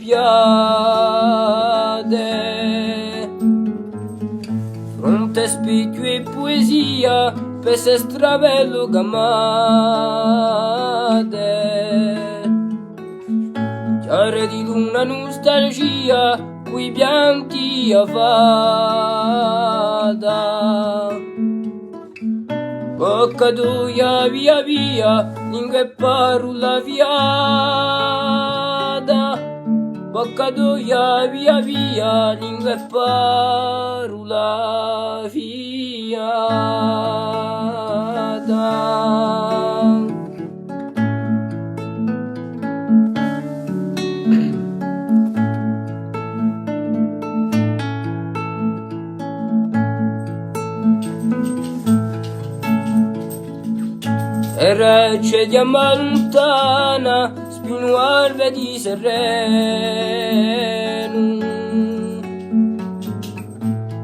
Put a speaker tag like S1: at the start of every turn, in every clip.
S1: piade. Fronte specchio e poesia, per se stravello gamade. Chiare di luna nostalgia, qui bianchi a vada. Bocca d'oia via via, lingua e parola viada. Bocca d'oia via via, lingua e parola viada. E recce di amma lontana, spinuarve di sereno.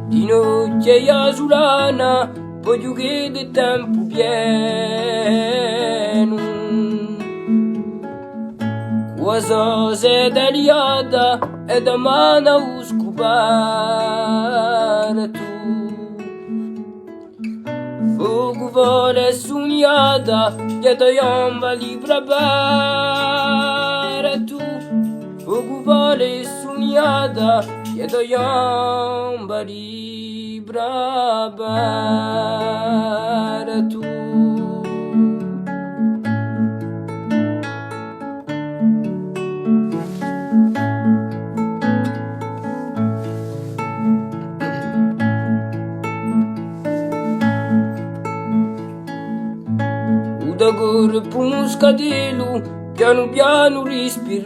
S1: Di notte e asulana, voglio che di tempo pieno. Cosa se deliata e da mano ho scoperto. Fuoco vuole sognata, dietro yamba libra per tu. Fuoco vuole sognata, dietro yamba libra per tu. Da corpo un scadelo, piano piano respirava.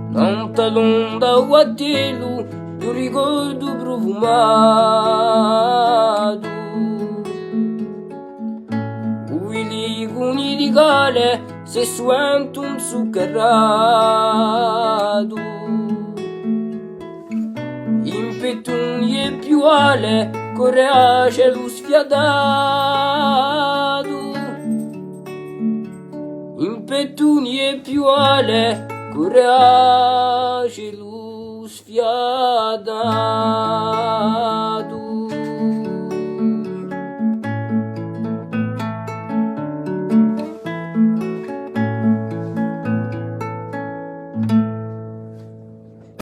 S1: Non talonda guatello, io ricordo profumato. Uili cuni di cale, se suento un zuccherato. In petuni e più ale, correa cielo sfiatato. In petuni e più ale, correa cielo sfiatato.